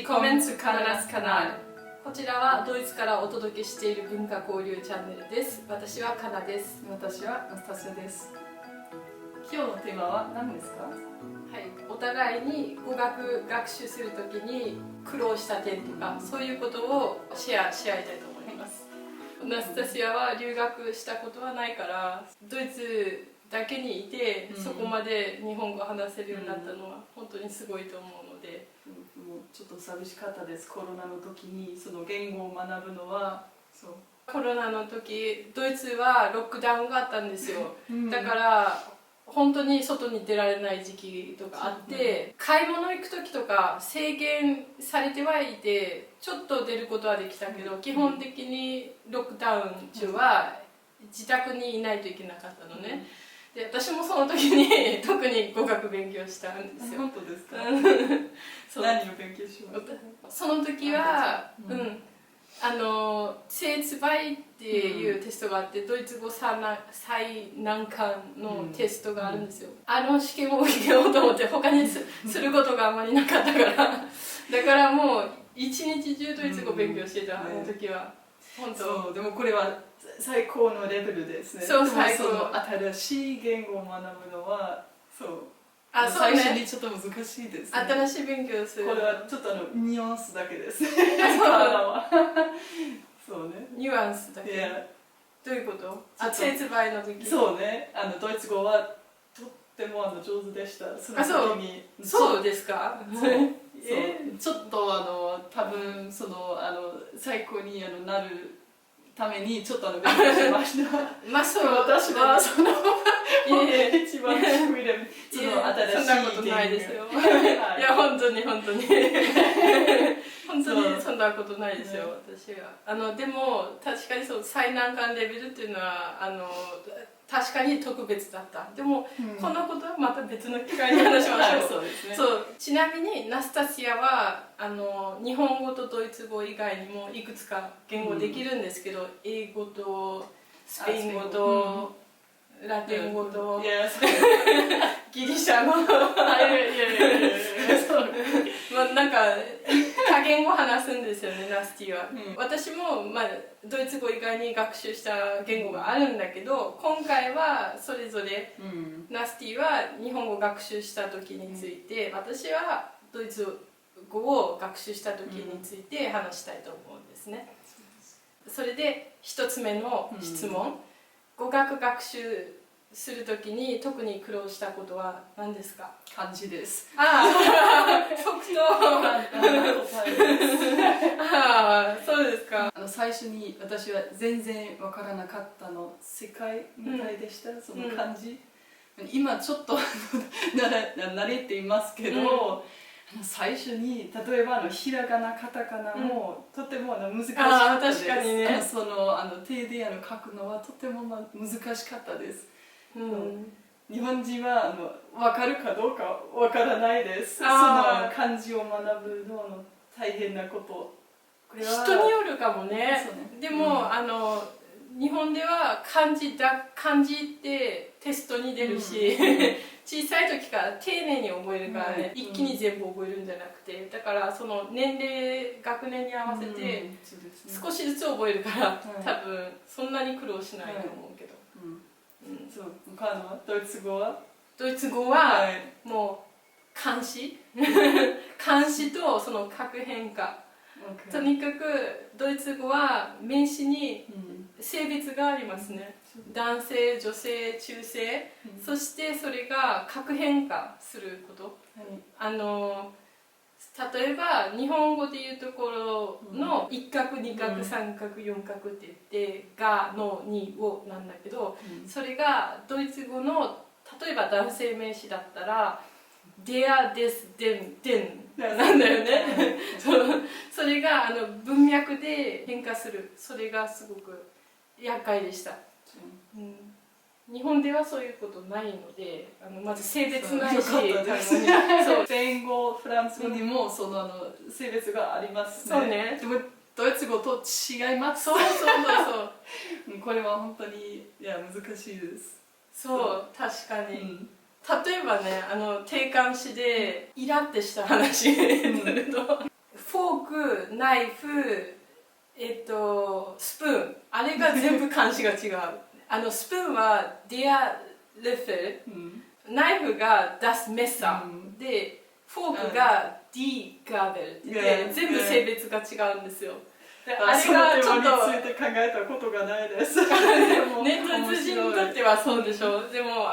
Willkommen zu Kanadas Kanal。こちらはドイツからお届けしている文化交流チャンネルです。私はカナです。私はナスタシアです。今日のテーマは何ですか？はい、お互いに語学学習するときに苦労した点とかそういうことをシェアし合いたいと思います。ナスタシアは留学したことはないからドイツだけにいて、そこまで日本語を話せるようになったのは本当にすごいと思うので、もうちょっと寂しかったです。コロナの時にその言語を学ぶのは。そうコロナの時ドイツはロックダウンがあったんですよ、だから本当に外に出られない時期とかあって、買い物行く時とか制限されてはいてちょっと出ることはできたけど、基本的にロックダウン中は自宅にいないといけなかったのね、で私もその時に特に語学勉強したんですよ。本当ですか？そう何を勉強しました？その時は、セーツバイっていうテストがあって、ドイツ語最難関のテストがあるんですよ。あの試験を受けようと思って他にすることがあまりなかったからだからもう一日中ドイツ語勉強してた、あの時は。本当。そう、でもこれは最高のレベルですね。そう、最高。その新しい言語を学ぶのはそう。そうね、最初にちょっと難しいですね。新しい勉強する。これはちょっとニュアンスだけです。そうね。ニュアンスだけ。どういうこと？セーツバイの時。そうね。ドイツ語はとっても上手でした。そうですか？ちょっと多分最高になるためにちょっと勉強しました。まあそう、私は一番低いレベル。新しいそんなことないですよ。いや本当に本当にそんなことないですよ、私は。でも確かにそう最難関レベルっていうのは確かに特別だった。でも、このことはまた別の機会に話しましょう。そうですね。ちなみにナスタシアは日本語とドイツ語以外にもいくつか言語できるんですけど、英語とスペイン語とラテン語とギリシャ語なんか多言語話すんですよね、ナスティは。私も、ドイツ語以外に学習した言語があるんだけど、今回はそれぞれ、ナスティは日本語を学習した時について、私はドイツ語を学習した時について話したいと思うんですね。それで一つ目の質問、語学学習するときに特に苦労したことは何ですか？漢字です。即答。そうですか。最初に私は全然わからなかったの、世界みたいでした、その漢字。今ちょっと慣れていますけど、最初に例えばひらがなカタカナもとても難しかったです。確かにね。手で書くのはとても難しかったです。日本人は分かるかどうか分からないです。その漢字を学ぶのの大変なこと。人によるかもね。でも、日本では漢字ってテストに出るし、小さい時から丁寧に覚えるからね、一気に全部覚えるんじゃなくて、だからその年齢学年に合わせて少しずつ覚えるから、多分そんなに苦労しないと思うけど。ドイツ語は？ドイツ語はもう漢詩とその各変化、とにかくドイツ語は名詞に性別がありますね。男性、女性、中性、そしてそれが各変化すること、例えば日本語でいうところの一画、二画、三画、四画って言ってが、の、に、をなんだけど、それがドイツ語の例えば男性名詞だったらder、des、den、denなんだよねそれが文脈で変化する。それがすごく厄介でした。日本ではそういうことないので、まず性別ないし、スペイン語、フランス語にもその性別がありますね。そうね。でもドイツ語と違います。そうこれは本当に難しいです。そう、確かに。例えばね、定冠詞でイラってした話すると、フォク、ナイフ、スプーン、あれが全部漢字が違う。スプーンはディア・レフェル、ナイフがダス・メッサー、でフォークがディ・ガーベルで、全部性別が違うんですよ。あれがちょっとそのテーマについて考えたことがないです。ね、ドイツ人にとってはそうでしょう。でも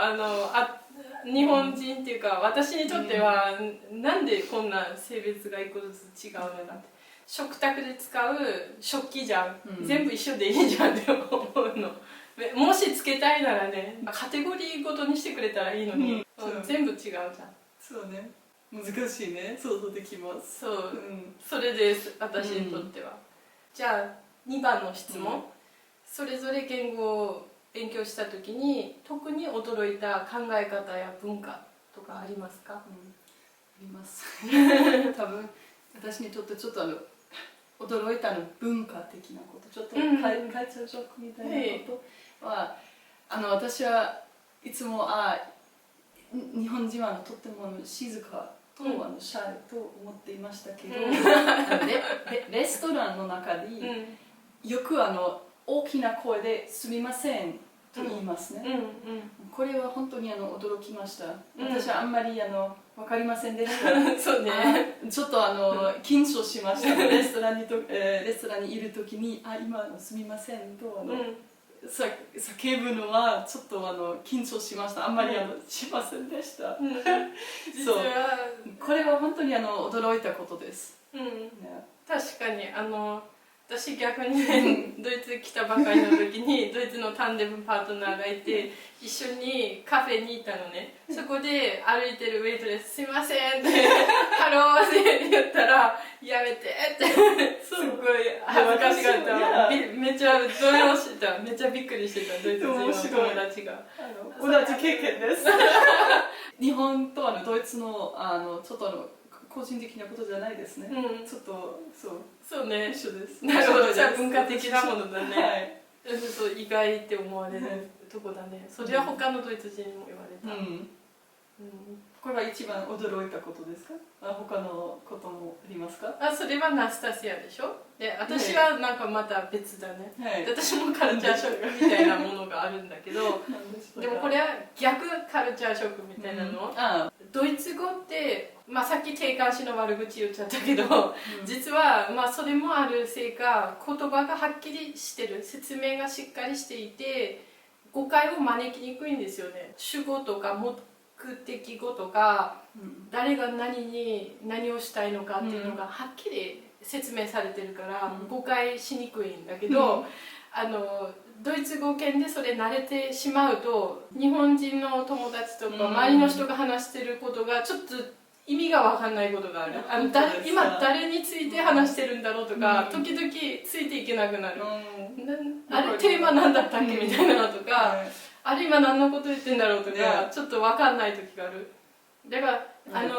日本人っていうか私にとっては、なんでこんな性別が一個ずつ違うのかって、食卓で使う食器じゃん、全部一緒でいいじゃんって思うの。もしつけたいならね、カテゴリーごとにしてくれたらいいのに、全部違うじゃん。そうね、難しいね、想像できます。そう、それです私にとっては。じゃあ2番の質問、それぞれ言語を勉強した時に特に驚いた考え方や文化とかありますか？あります。多分私にとってちょっと驚いた文化的なこと、ちょっとカルチャーショックみたいなことは、私はいつも日本人はとっても静かと、シャイと思っていましたけど、レストランの中で、よく大きな声で「すみません」と言いますね。これは本当に驚きました。私はあんまり分かりませんでした。そうね。ちょっと緊張しました。レストランにいるときに「今すみません」と叫ぶのはちょっと緊張しました。あんまりしませんでした。実はこれは本当に驚いたことです。確かに私逆にね、ドイツ来たばかりの時にドイツのタンデムパートナーがいて一緒にカフェに行ったのね。そこで歩いてるウェイトレス「すいません」って「ハロー」って言ったら「やめて」ってすっごい恥ずかしかった。めっちゃ動揺してた。めっちゃびっくりしてた、ドイツ人の友達が。同じ経験です。日本とドイツのちょっと個人的なことじゃないですね。ちょっとそうね、一緒です。なるほど、じゃあ文化的なものだね。はい、そう意外って思われるとこだね。それは他のドイツ人にも言われた。これは一番驚いたことですか？他のこともありますか？それはナスタシアでしょ。で、私はなんかまた別だね。私もカルチャーショックみたいなものがあるんだけど、でもこれは逆カルチャーショックみたいなの。ドイツ語って、さっき定冠詞の悪口言っちゃったけど、実はそれもあるせいか言葉がはっきりしてる、説明がしっかりしていて誤解を招きにくいんですよね。主語とか目的語とか、誰が何をしたいのかっていうのがはっきり説明されてるから誤解しにくいんだけど、ドイツ語圏でそれ慣れてしまうと日本人の友達とか周りの人が話してることがちょっと意味が分かんないことがある。今誰について話してるんだろうとか、時々ついていけなくなる。あれテーマなんだったっけみたいなのとか、あれ今何のこと言ってんだろうとか、ちょっと分かんない時がある。だから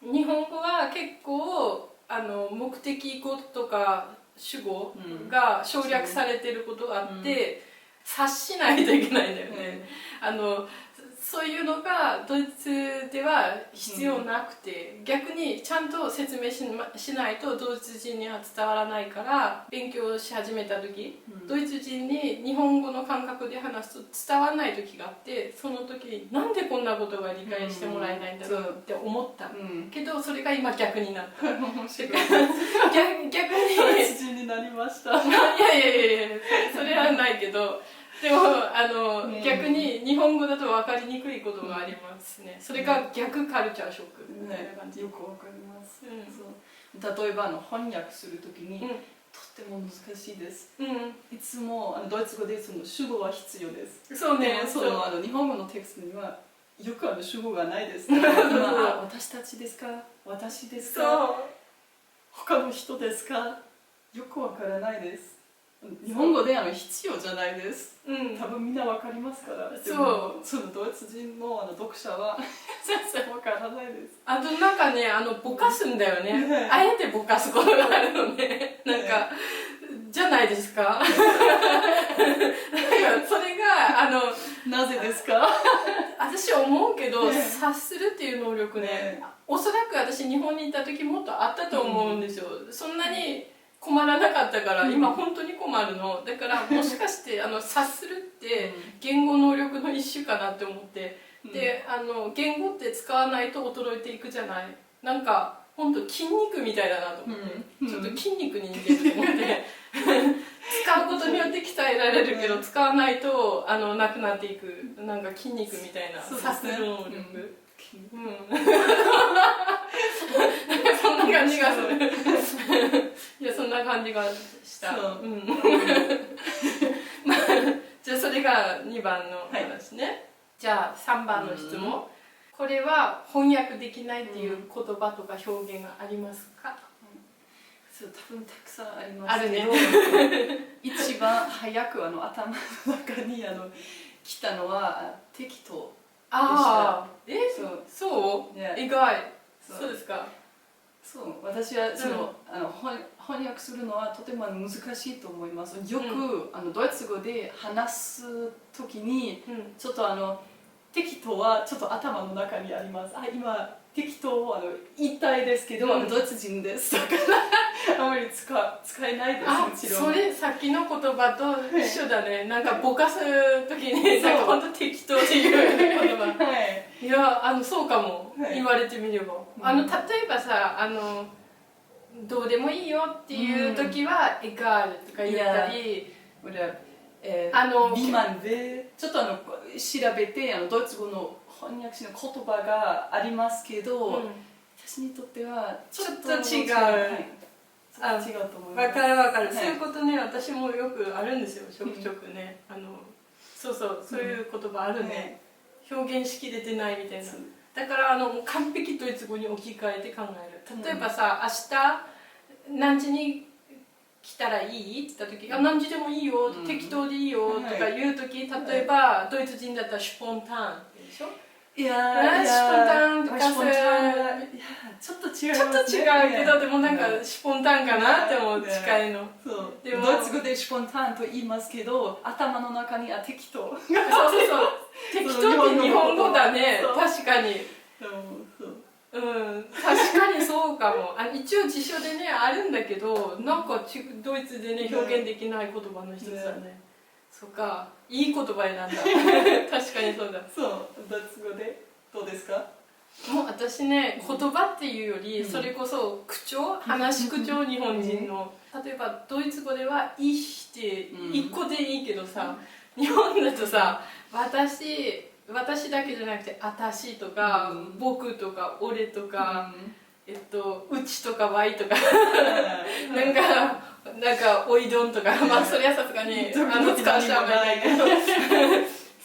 日本語は結構目的語とか主語が省略されてることがあって、察しないといけないんだよね。そういうのがドイツでは必要なくて、逆にちゃんと説明しないとドイツ人には伝わらないから、勉強し始めた時、ドイツ人に日本語の感覚で話すと伝わらない時があって、その時になんでこんなことが理解してもらえないんだろうって思った、けどそれが今逆になった逆にドイツ人になりました。いやそれはないけど、でも逆に日本語だと分かりにくいことがありますね。それが逆カルチャーショックみたいな感じ。よくわかります。例えば翻訳するときに、とっても難しいです。いつもドイツ語で主語は必要です。そうね。日本語のテキストにはよく主語がないです。今私たちですか？私ですか？他の人ですか？よくわからないです。日本語で必要じゃないです。多分みんなわかりますから。そのドイツ人の読者は全然わからないです。あとなんかねぼかすんだよね。あえてぼかすことがあるのね。なんかじゃないですか。だからそれがなぜですか？私は思うけど、ね察するっていう能力ね、おそらく私日本に行った時もっとあったと思うんですよ。そんなに困らなかったから、今本当に困るの。だからもしかして察するって言語能力の一種かなって思って、で言語って使わないと衰えていくじゃない。なんか本当筋肉みたいだなと思って、ちょっと筋肉に似てると思って使うことによって鍛えられるけど、使わないとなくなっていく、なんか筋肉みたいな察する能力。そんな感じがする。いや、そんな感じがした。じゃあそれが2番の話ね。じゃあ3番の質問。これは翻訳できないっていう言葉とか表現がありますか？そう、多分たくさんありますけど、一番早く頭の中に来たのは適当でした。そう、意外。そうですか。そう、私は翻訳するのはとても難しいと思います。よくドイツ語で話すときに、ちょっと適当はちょっと頭の中にあります。今適当言いたいですけど、ドイツ人ですだからあまり使えないです。もちろん。それさっきの言葉と一緒だね。なんかぼかす時になんか本当適当っていう言葉。いやそうかも、言われてみれば。例えばさどうでもいいよっていう時はエガールとか言ったり。ビマンでちょっと調べてドイツ語の翻訳の言葉がありますけど、私にとってはちょっと違う。違うと思います。わかる。そういうことね、私もよくあるんですよ、ちょくちょくね。そういう言葉あるね。表現しきれてないみたいな。だから完璧ドイツ語に置き換えて考える。例えばさ、明日何時に来たらいいって言った時、何時でもいいよ、適当でいいよとか言う時、例えばドイツ人だったらシュポンタンでしょ。シュポンタンとかちょっと違うけど、でもなんかシュポンタンかなって思う、近いの。でもドイツ語でシュポンタンと言いますけど、頭の中に適当。適当って日本語だね、確かに。確かにそうかも。一応辞書でねあるんだけど、なんかドイツでね表現できない言葉の一つだね。そうか、いい言葉選んだ。確かにそうだ。ドイツ語でどうですか？もう私ね、言葉っていうより、それこそ口調、話し口調、日本人の。例えばドイツ語では「ich」って一個でいいけどさ、日本だとさ、私だけじゃなくて「あたし」とか「僕」とか「俺」とか「うち」とか「わい」とかなんか「おいどん」とか、まあそれはさすがに使わしちゃわないけど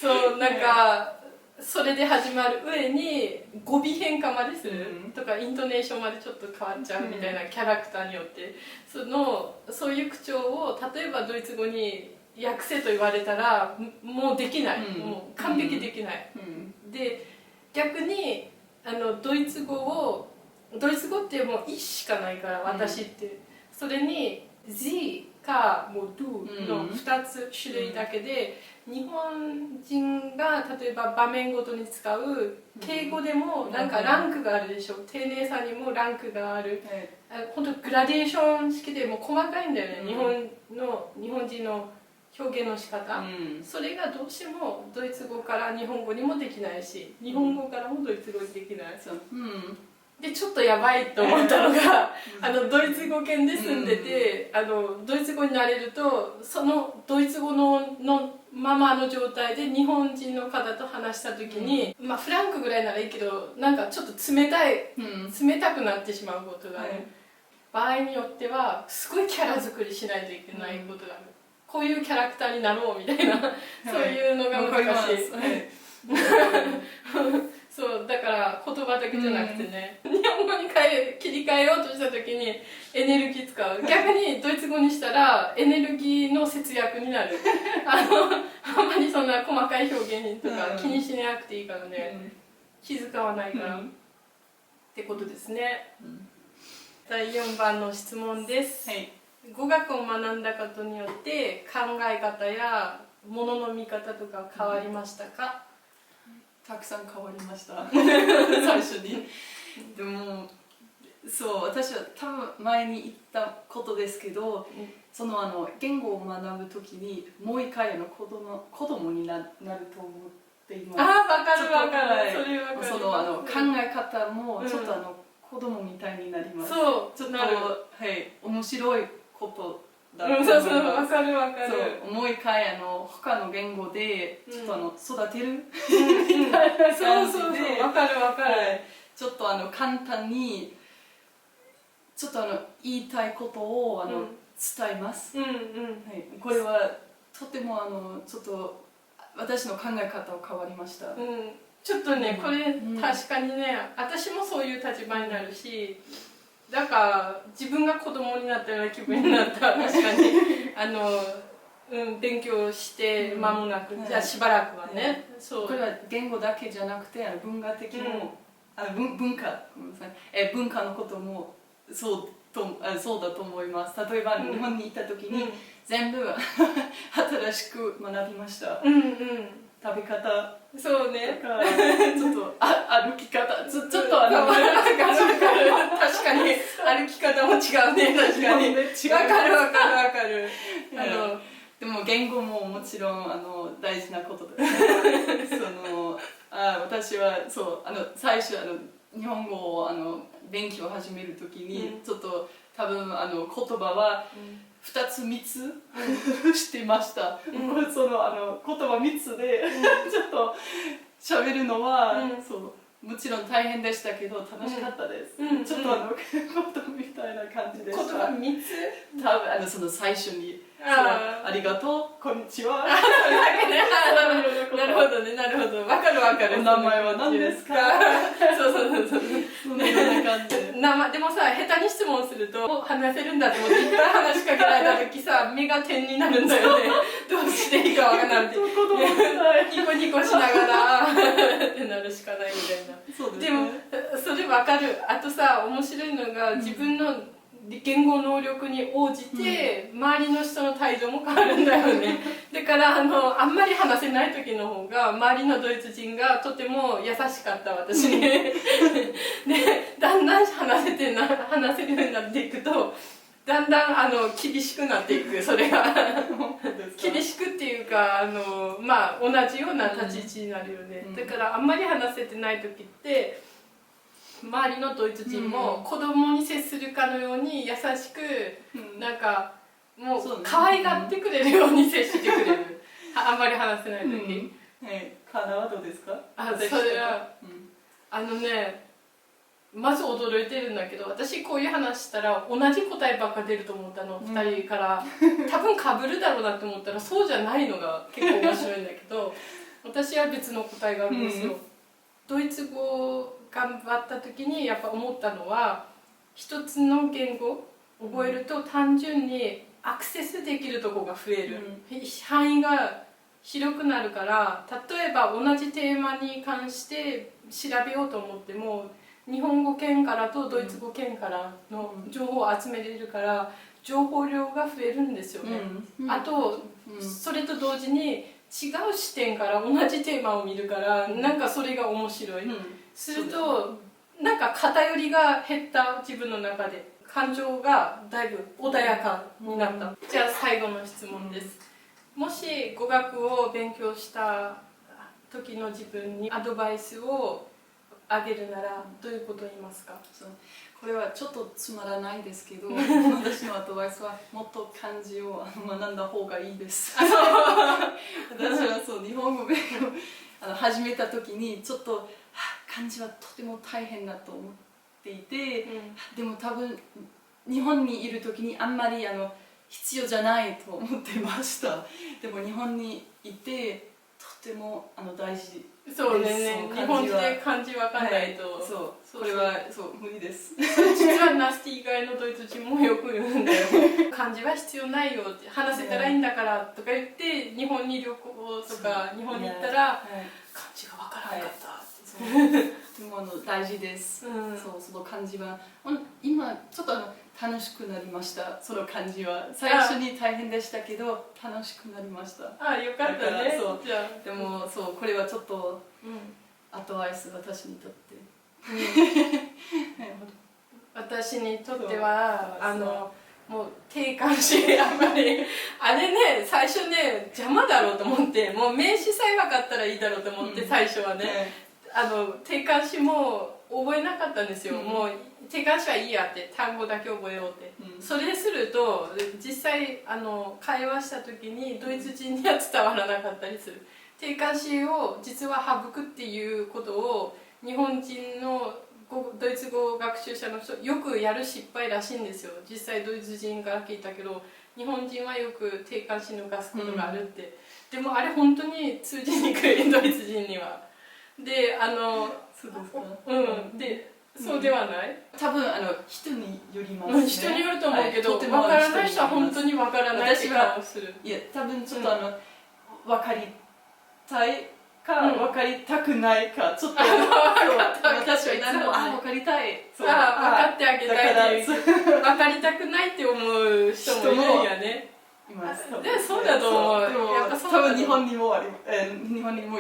そう、なんかそれで始まる上に語尾変化までするとか、イントネーションまでちょっと変わっちゃうみたいな、キャラクターによってそういう口調を例えばドイツ語に訳せと言われたらもうできない、もう完璧できない、で逆にドイツ語ってもう「ich」しかないから「私」って、それに「sie」かもう「du」の2つ種類だけで、日本人が例えば場面ごとに使う敬語でもなんかランクがあるでしょ。丁寧さにもランクがある、本当グラデーション式でもう細かいんだよね、日本人の表現の仕方、それがどうしてもドイツ語から日本語にもできないし、日本語からもドイツ語にできない、でちょっとやばいと思ったのがドイツ語圏で住んでて、ドイツ語になれるとそのドイツ語のままの状態で日本人の方と話した時に、まあフランクぐらいならいいけど、なんかちょっと冷たくなってしまうことがある、場合によってはすごいキャラ作りしないといけないことがある、こういうキャラクターになろうみたいな、そういうのが難しい。そうだから言葉だけじゃなくてね、日本語に切り替えようとした時にエネルギー使う、逆にドイツ語にしたらエネルギーの節約になるあまりそんな細かい表現とか気にしなくていいからね、気遣わないから、ってことですね。第4番の質問です。語学を学んだことによって考え方やものの見方とか変わりましたか？たくさん変わりました最初に。でもそう私は多分前に言ったことですけど、その言語を学ぶときにもう一回子供になると思っています。ああ、わかるわかる。それわかる。その考え方もちょっと子供みたいになります。そう、ちょっと面白いことだと思います。そうそう、わかるわかる。そう、もう一回他の言語でちょっと育てるみたいな感じで、そうそうそう、わかるわかる。ちょっと簡単にちょっと言いたいことを伝えます。これはとてもちょっと私の考え方を変わりました。ちょっとね、これ確かにね、私もそういう立場になるし、だから自分が子供になったような気分になった確かに勉強して間もなく、じゃあしばらくはね、そう。これは言語だけじゃなくて文化的も、文化のこともそうだと思います。例えば日本に行った時に全部新しく学びました。食べ方、そうね、ちょっと歩き方、ちょっと確かに歩き方も違うね、確かに。わかるわかるわかる。でも言語ももちろん大事なことです。私はそう最初日本語を勉強を始めるときにちょっと多分言葉は2つ3つしてました。その言葉3つでちょっと喋るのはもちろん大変でしたけど楽しかったです。ちょっとことみたいな感じでした。言葉3つ？多分その最初にありがとう、こんにちは。なるほどね、なるほど。わかるわかる。お名前は何ですか？そうそんなような感じで。でもさ、下手に質問すると話せるんだと思っていっぱい話しかけられた時さ、目が点になるんだよね。どうしていいかわからなくて。ニコニコしながらってなるしかないみたいな。でもそれわかる。あとさ、面白いのが自分の言語能力に応じて周りの人の態度も変わるんだよね。だからあんまり話せない時の方が周りのドイツ人がとても優しかった私に。でだんだん話せるようになっていくとだんだん厳しくなっていく。それが厳しくっていうかまあ同じような立ち位置になるよね。だからあんまり話せてない時って周りのドイツ人も子供に接するかのように優しくなんかもう可愛がってくれるように接してくれる。あんまり話せない時。カナはどうですか？それはまず驚いてるんだけど、私こういう話したら同じ答えばっか出ると思ったの、2人から多分かぶるだろうなって思ったらそうじゃないのが結構面白いんだけど、私は別の答えがあるんですよ。ドイツ語頑張った時にやっぱ思ったのは、一つの言語を覚えると単純にアクセスできるところが増える、範囲が広くなるから、例えば同じテーマに関して調べようと思っても日本語圏からとドイツ語圏からの情報を集めれるから情報量が増えるんですよね。あとそれと同時に違う視点から同じテーマを見るからなんかそれが面白い。するとなんか偏りが減った。自分の中で感情がだいぶ穏やかになった。じゃあ最後の質問です。もし語学を勉強した時の自分にアドバイスをあげるならどういうことを言いますか？これはちょっとつまらないですけど私のアドバイスはもっと漢字を学んだ方がいいです。私は日本語勉強始めた時にちょっと漢字はとても大変だと思っていて、でも多分日本にいる時にあんまり必要じゃないと思ってました。でも日本にいてとても大事です。そうね、日本で漢字わかんないと、これは無理です。実はナスティ以外のドイツ人もよく言うんだよ。漢字は必要ないよって、話せたらいいんだからとか言って日本に旅行とか日本に行ったら漢字がわからなかったってても大事です、うんそうその感じは今ちょっと楽しくなりました。その感じは最初に大変でしたけど楽しくなりました。あ、よかったね。そうじゃでもそうこれはちょっとあ、アドバイス私にとって私にとってはもう定冠詞やっぱりあれね最初ね邪魔だろうと思ってもう名詞さえ分かったらいいだろうと思って、最初はね、定冠詞も覚えなかったんですよ、もう定冠詞はいいやって単語だけ覚えようって、それすると実際会話した時にドイツ人には伝わらなかったりする。定冠詞を実は省くっていうことを日本人のドイツ語学習者の人よくやる失敗らしいんですよ。実際ドイツ人から聞いたけど日本人はよく定冠詞抜かすことがあるって、でもあれ本当に通じにくいドイツ人には。でそうですか。でそうではない、多分人によりますね。人によると思うけど、分からない人は本当に分からないって顔をする。いや多分ちょっと分かりたいか分かりたくないかちょっと私は分かりたい、分かってあげたいっていう分かりたくないって思う人もいるんやね。います。でそうだと思う。でも多分日本にも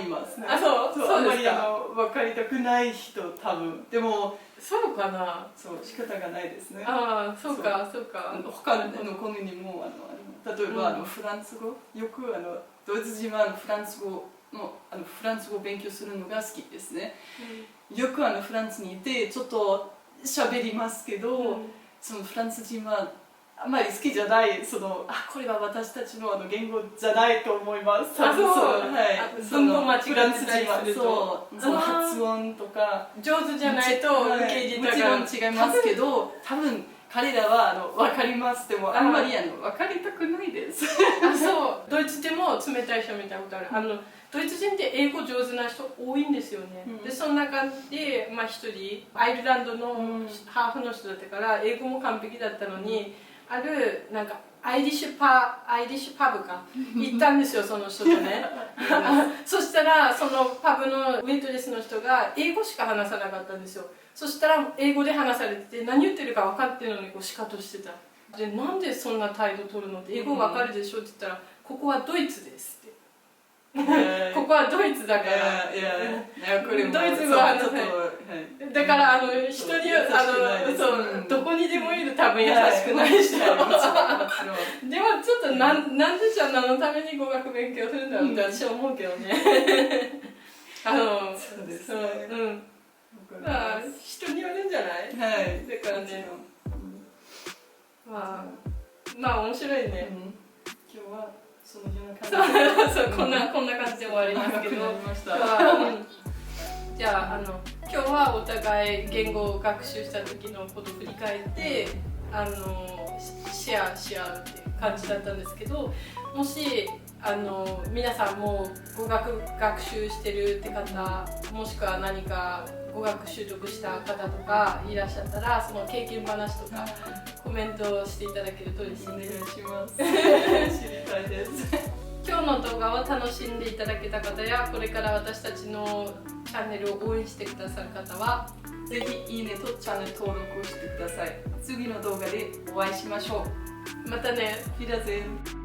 いますね。あ、そうですか。分かりたくない人多分でもそうかな。そう仕方がないですね。ああ、そうかそうか。他の国にも例えばフランス語よくドイツ人はフランス語を勉強するのが好きですね、よくフランスにいてちょっと喋りますけど、そのフランス人はあんまり好きじゃない、これは私たちの言語じゃないと思います。あ、そう、文法間違ってフランスたり人はするとそう発音とか上手じゃないと受け入れたがもちろん違いますけど多分彼らは分かります。でもあんまり分かりたくないです。あ、そうドイツでも冷たい人見たことある。ドイツ人って英語上手な人多いんですよね、でその中で一人アイルランドのハーフの人だったから英語も完璧だったのに、あるなんかアイリッシュパブか行ったんですよその人とねそしたらそのパブのウェイトレスの人が英語しか話さなかったんですよ。そしたら英語で話されてて何言ってるか分かってるのにシカトしてた。でなんでそんな態度取るのって英語分かるでしょって言ったら、ここはドイツですってここはドイツだから、ドイツ語はだから人にどこにでもいる多分優しくない人でもちょっとなんでじゃあ何のために語学勉強するんだろうって私は思うけどねそうですね、人によるんじゃない、だからねまあ面白いね、今日はそのような感じでこんな感じで終わりますけどじゃあ今日はお互い言語を学習した時のことを振り返ってシェアし合うっていう感じだったんですけど、もし皆さんも語学学習してるって方、もしくは何か語学習得した方とかいらっしゃったらその経験話とかコメントしていただけると嬉しいです。お願いします知りたいです今日の動画を楽しんでいただけた方やこれから私たちのチャンネルを応援してくださる方はぜひいいねとチャンネル登録をしてください。次の動画でお会いしましょう。またね。Wiedersehen